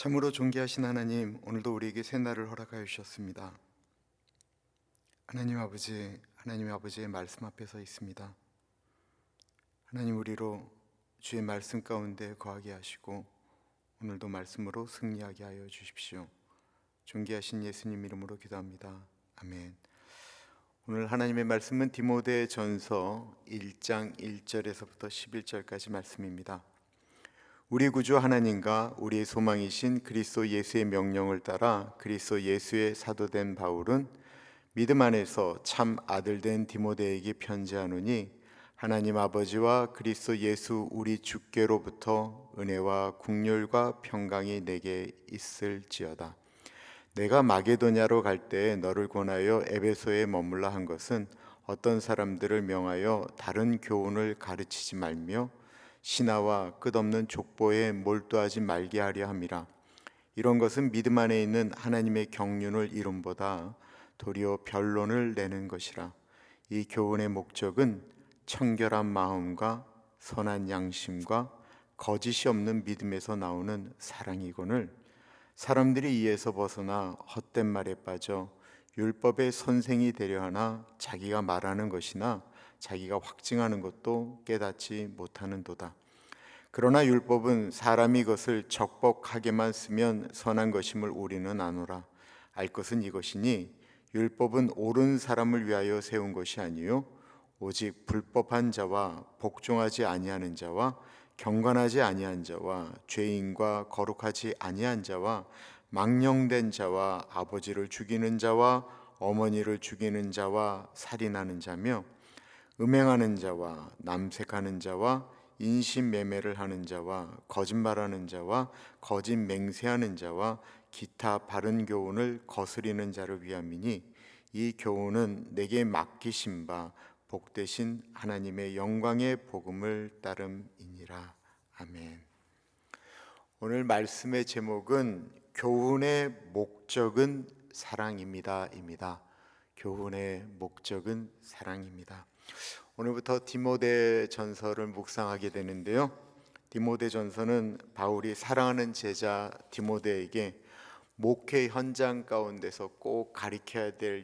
참으로 존귀하신 하나님, 오늘도 우리에게 새 날을 허락하여 주셨습니다. 하나님 아버지의 말씀 앞에 서 있습니다. 하나님, 우리로 주의 말씀 가운데 거하게 하시고 오늘도 말씀으로 승리하게 하여 주십시오. 존귀하신 예수님 이름으로 기도합니다. 아멘. 오늘 하나님의 말씀은 디모데전서 1장 1절에서부터 11절까지 말씀입니다. 우리 구주 하나님과 우리의 소망이신 그리스도 예수의 명령을 따라 그리스도 예수의 사도된 바울은 믿음 안에서 참 아들된 디모데에게 편지하노니, 하나님 아버지와 그리스도 예수 우리 주께로부터 은혜와 국률과 평강이 내게 있을지어다. 내가 마게도냐로 갈 때에 너를 권하여 에베소에 머물라 한 것은 어떤 사람들을 명하여 다른 교훈을 가르치지 말며 신하와 끝없는 족보에 몰두하지 말게 하려 함이라. 이런 것은 믿음 안에 있는 하나님의 경륜을 이룸보다 도리어 변론을 내는 것이라. 이 교훈의 목적은 청결한 마음과 선한 양심과 거짓이 없는 믿음에서 나오는 사랑이거늘, 사람들이 이에서 벗어나 헛된 말에 빠져 율법의 선생이 되려 하나 자기가 말하는 것이나 자기가 확증하는 것도 깨닫지 못하는도다. 그러나 율법은 사람이 그것을 적법하게만 쓰면 선한 것임을 우리는 아노라. 알 것은 이것이니 율법은 옳은 사람을 위하여 세운 것이 아니요 오직 불법한 자와 복종하지 아니하는 자와 경건하지 아니한 자와 죄인과 거룩하지 아니한 자와 망령된 자와 아버지를 죽이는 자와 어머니를 죽이는 자와 살인하는 자며 음행하는 자와 남색하는 자와 인신매매를 하는 자와 거짓말하는 자와 거짓 맹세하는 자와 기타 바른 교훈을 거스리는 자를 위함이니, 이 교훈은 내게 맡기신 바 복되신 하나님의 영광의 복음을 따름이니라. 아멘. 오늘 말씀의 제목은 교훈의 목적은 사랑입니다입니다. 교훈의 목적은 사랑입니다. 오늘부터 디모데전서를 묵상하게 되는데요. 디모데전서는 바울이 사랑하는 제자 디모데에게 목회 현장 가운데서 꼭 가르쳐야 될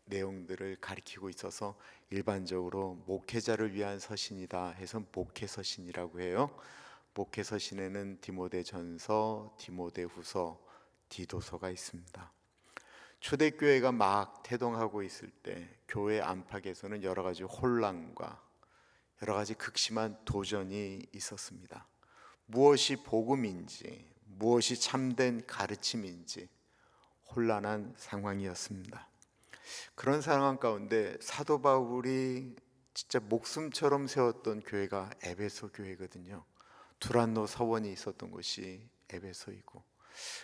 내용들을 가르치고 있어서 일반적으로 목회자를 위한 서신이다 해서 목회서신이라고 해요. 목회서신에는 디모데전서, 디모데후서, 디도서가 있습니다. 초대교회가 막 태동하고 있을 때 교회 안팎에서는 여러 가지 혼란과 여러 가지 극심한 도전이 있었습니다. 무엇이 복음인지, 무엇이 참된 가르침인지 혼란한 상황이었습니다. 그런 상황 가운데 사도 바울이 진짜 목숨처럼 세웠던 교회가 에베소 교회거든요. 두란노 서원이 있었던 곳이 에베소이고,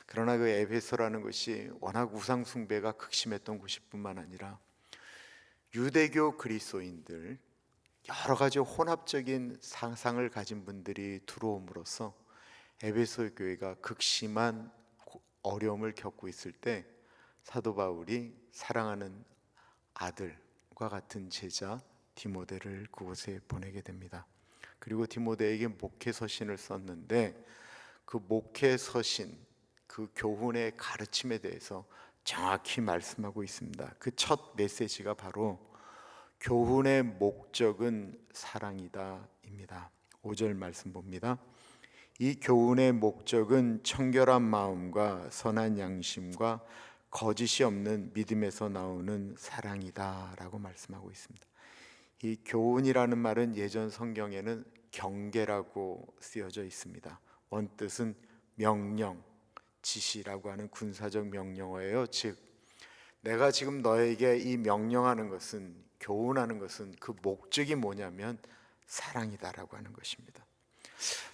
그러나 그 에베소라는 것이 워낙 우상 숭배가 극심했던 곳일 뿐만 아니라 유대교 그리스도인들, 여러 가지 혼합적인 상상을 가진 분들이 들어옴으로써 에베소 교회가 극심한 어려움을 겪고 있을 때 사도 바울이 사랑하는 아들과 같은 제자 디모데를 그곳에 보내게 됩니다. 그리고 디모데에게 목회서신을 썼는데, 그 목회서신, 그 교훈의 가르침에 대해서 정확히 말씀하고 있습니다. 그 첫 메시지가 바로 교훈의 목적은 사랑이다입니다. 5절 말씀 봅니다. 이 교훈의 목적은 청결한 마음과 선한 양심과 거짓이 없는 믿음에서 나오는 사랑이다라고 말씀하고 있습니다. 이 교훈이라는 말은 예전 성경에는 경계라고 쓰여져 있습니다. 원뜻은 명령, 지시라고 하는 군사적 명령어예요. 즉, 내가 지금 너에게 이 명령하는 것은, 교훈하는 것은 그 목적이 뭐냐면 사랑이다라고 하는 것입니다.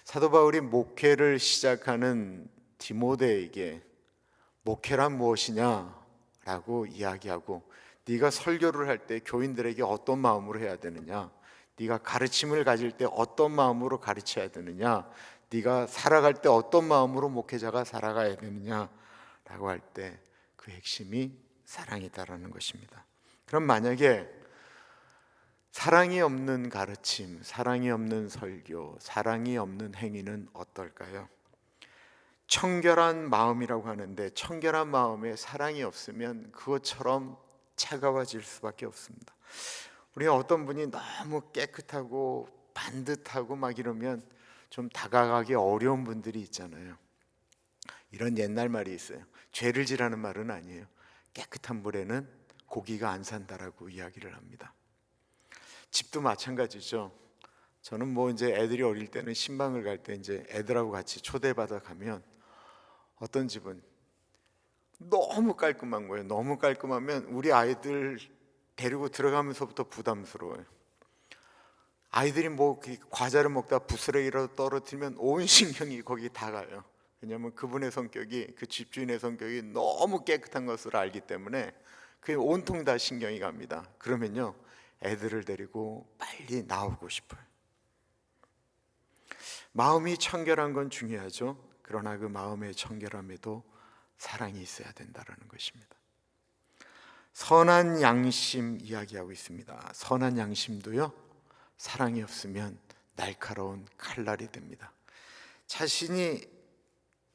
사도 바울이 목회를 시작하는 디모데에게 목회란 무엇이냐라고 이야기하고, 네가 설교를 할 때 교인들에게 어떤 마음으로 해야 되느냐, 네가 가르침을 가질 때 어떤 마음으로 가르쳐야 되느냐, 네가 살아갈 때 어떤 마음으로 목회자가 살아가야 되느냐라고 할 때 그 핵심이 사랑이다라는 것입니다. 그럼 만약에 사랑이 없는 가르침, 사랑이 없는 설교, 사랑이 없는 행위는 어떨까요? 청결한 마음이라고 하는데, 청결한 마음에 사랑이 없으면 그것처럼 차가워질 수밖에 없습니다. 우리가 어떤 분이 너무 깨끗하고 반듯하고 막 이러면 좀 다가가기 어려운 분들이 있잖아요. 이런 옛날 말이 있어요. 죄를 지라는 말은 아니에요. 깨끗한 물에는 고기가 안 산다라고 이야기를 합니다. 집도 마찬가지죠. 저는 뭐 이제 애들이 어릴 때는 신방을 갈 때 이제 애들하고 같이 초대받아 가면 어떤 집은 너무 깔끔한 거예요. 너무 깔끔하면 우리 아이들 데리고 들어가면서부터 부담스러워요. 아이들이 뭐 과자를 먹다 부스러기라도 떨어뜨리면 온 신경이 거기 다 가요. 왜냐하면 그분의 성격이, 그 집주인의 성격이 너무 깨끗한 것을 알기 때문에 그게 온통 다 신경이 갑니다. 그러면요, 애들을 데리고 빨리 나오고 싶어요. 마음이 청결한 건 중요하죠. 그러나 그 마음의 청결함에도 사랑이 있어야 된다는 것입니다. 선한 양심 이야기하고 있습니다. 선한 양심도요, 사랑이 없으면 날카로운 칼날이 됩니다. 자신이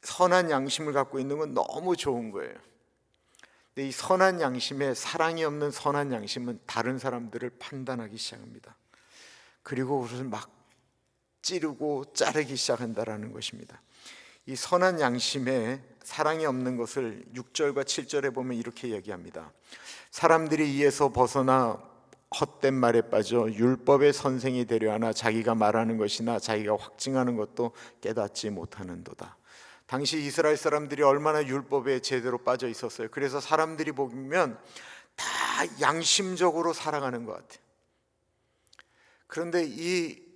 선한 양심을 갖고 있는 건 너무 좋은 거예요. 근데 이 선한 양심에 사랑이 없는 선한 양심은 다른 사람들을 판단하기 시작합니다. 그리고 그것을 막 찌르고 자르기 시작한다라는 것입니다. 이 선한 양심에 사랑이 없는 것을 6절과 7절에 보면 이렇게 얘기합니다. 사람들이 이에서 벗어나 헛된 말에 빠져 율법의 선생이 되려 하나 자기가 말하는 것이나 자기가 확증하는 것도 깨닫지 못하는도다. 당시 이스라엘 사람들이 얼마나 율법에 제대로 빠져 있었어요. 그래서 사람들이 보면 다 양심적으로 살아가는 것 같아요. 그런데 이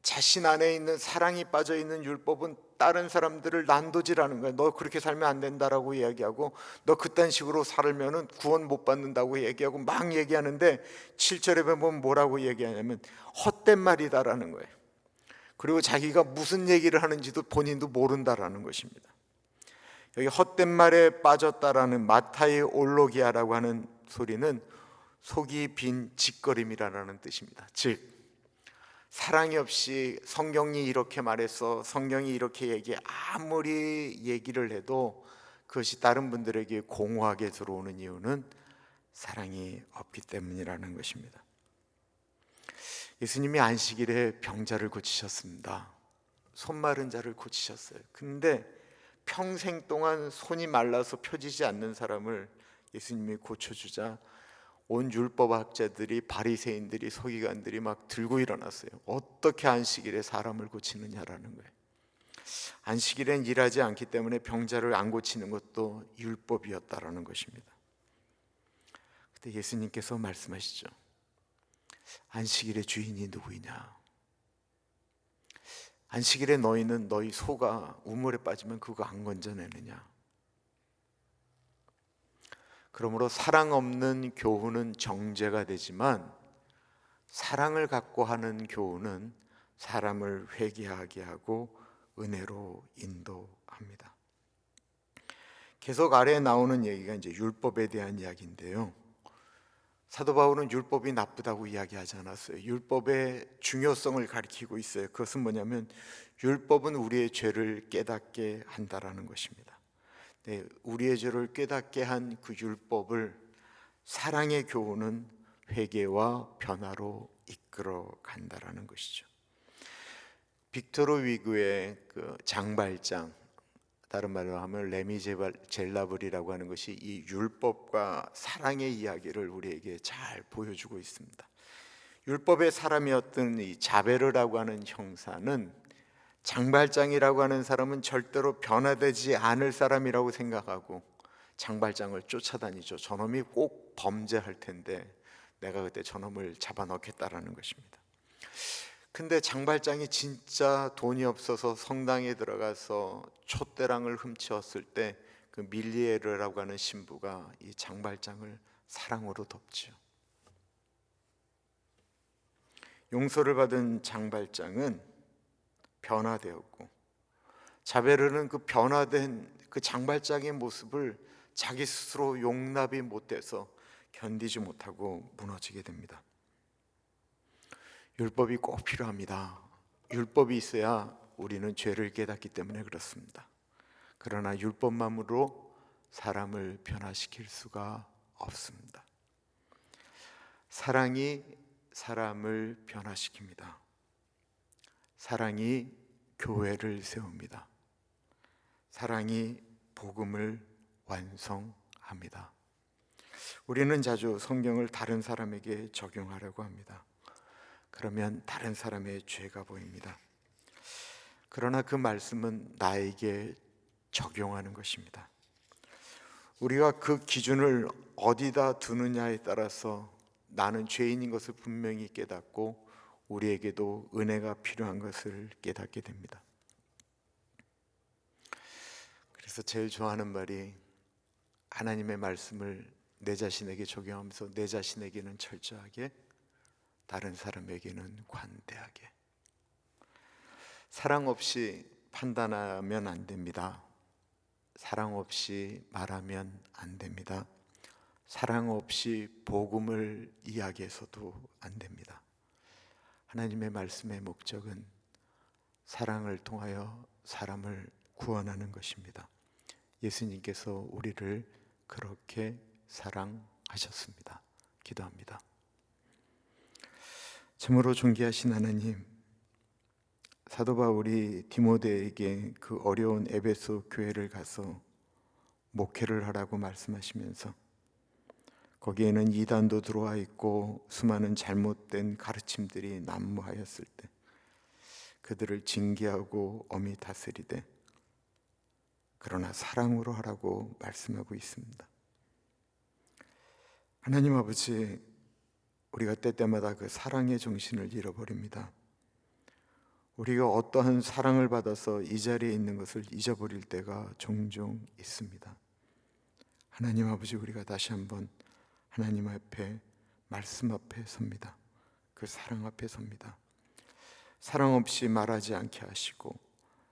자신 안에 있는 사랑이 빠져 있는 율법은 다른 사람들을 난도질하는 거예요. 너 그렇게 살면 안 된다라고 이야기하고, 너 그딴 식으로 살면은 구원 못 받는다고 얘기하고 막 얘기하는데 7절에 보면 뭐라고 얘기하냐면 헛된 말이다라는 거예요. 그리고 자기가 무슨 얘기를 하는지도 본인도 모른다라는 것입니다. 여기 헛된 말에 빠졌다라는 마타이 올로기아라고 하는 소리는 속이 빈 짓거림이라는 뜻입니다. 즉, 사랑이 없이 성경이 이렇게 말했어, 성경이 이렇게 얘기해, 아무리 얘기를 해도 그것이 다른 분들에게 공허하게 들어오는 이유는 사랑이 없기 때문이라는 것입니다. 예수님이 안식일에 병자를 고치셨습니다. 손 마른 자를 고치셨어요. 근데 평생 동안 손이 말라서 펴지지 않는 사람을 예수님이 고쳐주자 온 율법학자들이, 바리새인들이, 서기관들이 막 들고 일어났어요. 어떻게 안식일에 사람을 고치느냐라는 거예요. 안식일엔 일하지 않기 때문에 병자를 안 고치는 것도 율법이었다라는 것입니다. 그때 예수님께서 말씀하시죠. 안식일의 주인이 누구이냐? 안식일에 너희는 너희 소가 우물에 빠지면 그거 안 건져내느냐? 그러므로 사랑 없는 교훈은 정죄가 되지만 사랑을 갖고 하는 교훈은 사람을 회개하게 하고 은혜로 인도합니다. 계속 아래에 나오는 얘기가 이제 율법에 대한 이야기인데요. 사도 바울은 율법이 나쁘다고 이야기하지 않았어요. 율법의 중요성을 가리키고 있어요. 그것은 뭐냐면 율법은 우리의 죄를 깨닫게 한다라는 것입니다. 네, 우리의 죄를 깨닫게 한 그 율법을 사랑의 교훈은 회개와 변화로 이끌어 간다라는 것이죠. 빅토르 위그의 그 장발장, 다른 말로 하면 레미제라블이라고 하는 것이 이 율법과 사랑의 이야기를 우리에게 잘 보여주고 있습니다. 율법의 사람이었던 이 자베르라고 하는 형사는 장발장이라고 하는 사람은 절대로 변화되지 않을 사람이라고 생각하고 장발장을 쫓아다니죠. 저놈이 꼭 범죄할 텐데 내가 그때 저놈을 잡아넣겠다라는 것입니다. 근데 장발장이 진짜 돈이 없어서 성당에 들어가서 촛대랑을 훔쳤을 때 그 밀리에르라고 하는 신부가 이 장발장을 사랑으로 덮죠. 용서를 받은 장발장은 변화되었고, 자베르는 그 변화된 그 장발장의 모습을 자기 스스로 용납이 못돼서 견디지 못하고 무너지게 됩니다. 율법이 꼭 필요합니다. 율법이 있어야 우리는 죄를 깨닫기 때문에 그렇습니다. 그러나 율법만으로 사람을 변화시킬 수가 없습니다. 사랑이 사람을 변화시킵니다. 사랑이 교회를 세웁니다. 사랑이 복음을 완성합니다. 우리는 자주 성경을 다른 사람에게 적용하려고 합니다. 그러면 다른 사람의 죄가 보입니다. 그러나 그 말씀은 나에게 적용하는 것입니다. 우리가 그 기준을 어디다 두느냐에 따라서 나는 죄인인 것을 분명히 깨닫고 우리에게도 은혜가 필요한 것을 깨닫게 됩니다. 그래서 제일 좋아하는 말이 하나님의 말씀을 내 자신에게 적용하면서 내 자신에게는 철저하게, 다른 사람에게는 관대하게. 사랑 없이 판단하면 안 됩니다. 사랑 없이 말하면 안 됩니다. 사랑 없이 복음을 이야기해서도 안 됩니다. 하나님의 말씀의 목적은 사랑을 통하여 사람을 구원하는 것입니다. 예수님께서 우리를 그렇게 사랑하셨습니다. 기도합니다. 참으로 존귀하신 하나님, 사도 바울이 디모데에게 그 어려운 에베소 교회를 가서 목회를 하라고 말씀하시면서 거기에는 이단도 들어와 있고 수많은 잘못된 가르침들이 난무하였을 때 그들을 징계하고 엄히 다스리되 그러나 사랑으로 하라고 말씀하고 있습니다. 하나님 아버지, 우리가 때때마다 그 사랑의 정신을 잃어버립니다. 우리가 어떠한 사랑을 받아서 이 자리에 있는 것을 잊어버릴 때가 종종 있습니다. 하나님 아버지, 우리가 다시 한번 하나님 앞에, 말씀 앞에 섭니다. 그 사랑 앞에 섭니다. 사랑 없이 말하지 않게 하시고,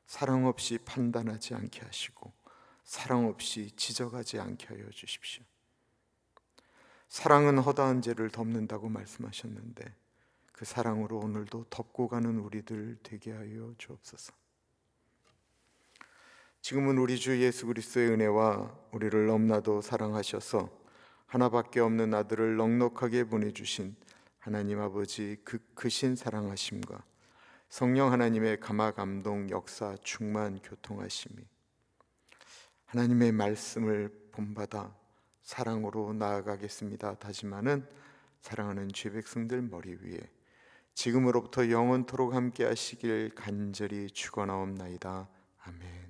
사랑 없이 판단하지 않게 하시고, 사랑 없이 지적하지 않게 하여 주십시오. 사랑은 허다한 죄를 덮는다고 말씀하셨는데 그 사랑으로 오늘도 덮고 가는 우리들 되게 하여 주옵소서. 지금은 우리 주 예수 그리스도의 은혜와 우리를 너무나도 사랑하셔서 하나밖에 없는 아들을 넉넉하게 보내주신 하나님 아버지 그 크신 사랑하심과 성령 하나님의 감화 감동 역사 충만 교통하심이 하나님의 말씀을 본받아 사랑으로 나아가겠습니다 다짐하는 사랑하는 죄 백성들 머리 위에 지금으로부터 영원토록 함께 하시길 간절히 축원하옵나이다. 아멘.